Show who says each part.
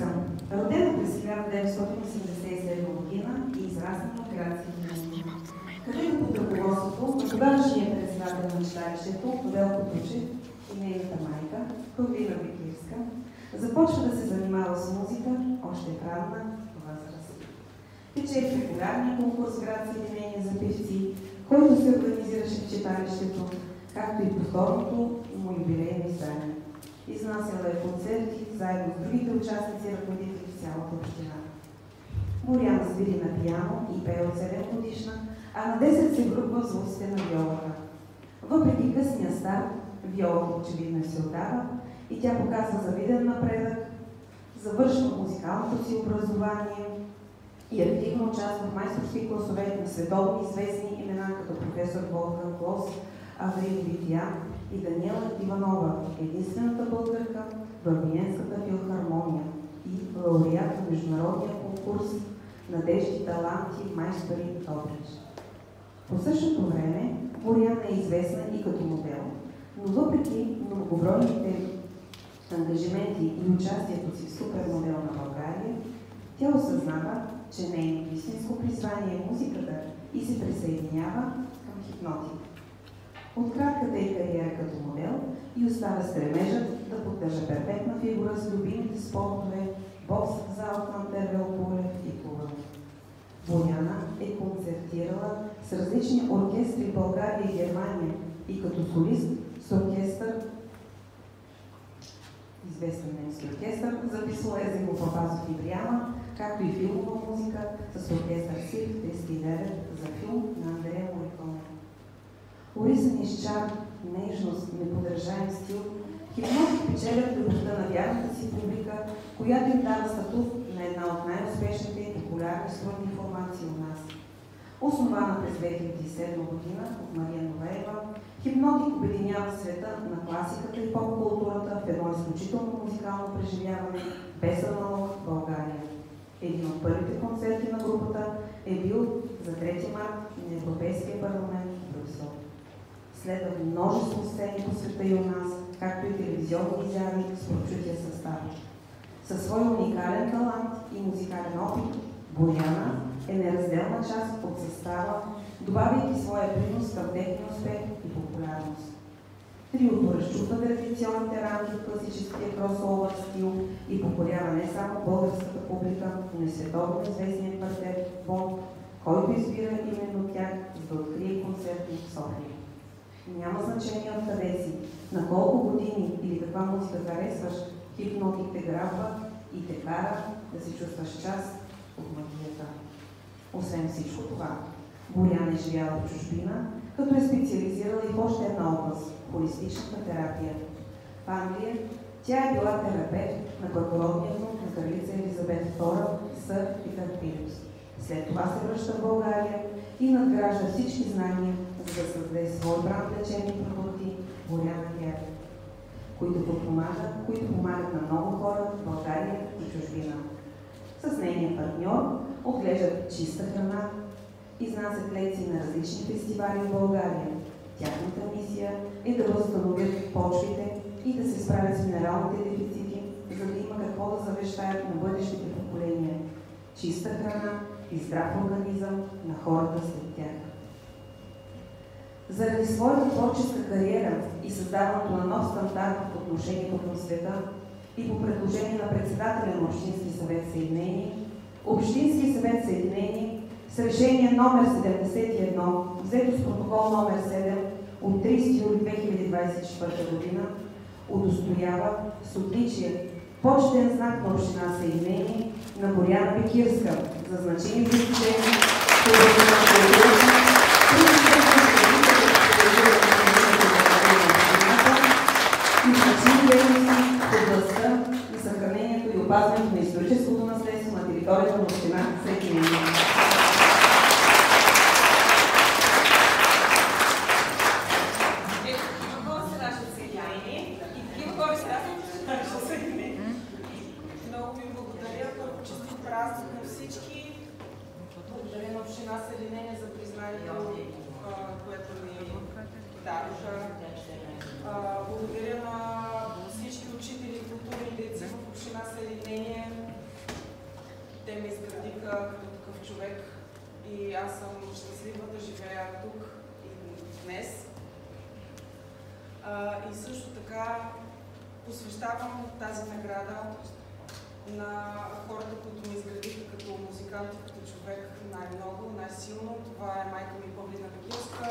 Speaker 1: Бекирска. Родена през 1987 година и израснала в град Сидней, където под ръководството на тогавашния председател на читалището Велко Тучев и нейната майка, Павлина Бекирска, започва да се занимава с музика още в ранна възраст. Печели популярния конкурс в град Съединение за певци, който се организираше в читалището, както и повторното му юбилейно издание. Изнасяла е концерти заедно с другите участници и ръководители в цялата община. Боряна свири на пиано и пее от 7 годишна, а на 10 се връква в звуците на виолата. Въпреки късния старт, виолата очевидно се отдава и тя показва завиден напредък, завършва музикалното си образование и активно участва в майсторски класове на световно известни имена като професор Волфганг Клос, Аврил Витиян и Даниела Иванова, единствената българка в Виенската филхармония и лауреат на международния конкурс Надежди, таланти, майстори Добрич. По същото време Боряна е известна и като модел, но въпреки многобройните ангажименти и участието си в супермодел на България, тя осъзнава, че нейното истинско призвание е музиката и се присъединява към хипнотика. От кратката й кариера като модел и остава стремежът да поддържа перфектна фигура с любимите спортове, бокс в залата на Тервел Полев и плуване. Боряна е концертирала с различни оркестри в България и Германия и като солист с оркестър, известен немски оркестър, записвала е Зимо Папазов и Бриама, както и филмова музика с оркестър СИР 309 за филм на Андрея Мориконе. Орисани с чар, нежност, неподражаем стил, хипноти печелят любовта на вярната си публика, която им дава статут на една от най-успешните и популярни сродни формации у нас. Основана през 2007 година от Мария Новеева, Хипнотик обединява света на класиката и поп-културата в едно изключително музикално преживяване без аналог в България. Един от първите концерти на групата е бил за 3 март на Европейския парламент в Брюксел. Следва множество сцени по света и у нас, както и телевизионни изяви с прочутия състав. Със свой уникален талант и музикален опит, Боряна е неразделна част от състава, добавяйки своя принос към техния успех и популярност. Триото разчупва традиционните рамки в класическия кросовър стил и покорява не само българската публика, но и световно известният квартет Бонд, който избира именно тях, за да открие концерти в София. Няма значение откъде си, на колко години или каква музика харесваш, Хипнотик те грабва и те кара да се чувстваш част от магията. Освен всичко това, Боряна е живяла в чужбина, като е специализирала и в още една област – холистичната терапия. В Англия тя е била терапевт на благородния внук на кралица Елизабет II, сър Питър Пилипс. След това се връща в България и надгражда всички знания, за да създаде свой бранд лечебни продукти Боряна Хер, които помагат на много хора в България и чужбина. С нейния партньор отглеждат чиста храна, изнасят лекции на различни фестивали в България. Тяхната мисия е да възстановят почвите и да се справят с минералните дефицити, за да има какво да завещаят на бъдещите поколения. Чиста храна и здрав организъм на хората след тях. Заради своята творческа кариера и създаването на нов стандарт в отношението към света и по предложение на председателя на Общински съвет Съединение, Общински съвет Съединение с решение номер 71, взето с протокол номер 7 от 30 юли 2024 година, удостоява с отличие почетен знак на Община Съединение на Боряна Бекирска за значими достижения в областта на културата, и значими дейности в областта на съхранението и опазването на историческото наследство на територията на Община Съединение.
Speaker 2: Много ви благодаря. Първо честит празник на всички. Благодаря на Община Съединение за признанието, което ни дадоха. Благодаря на всички учители и културни дейци в Община Съединение. давам тази награда на хората, които ме изградиха като музикант и като човек най-много, най-силно. Това е майка ми Павлина Бекилска.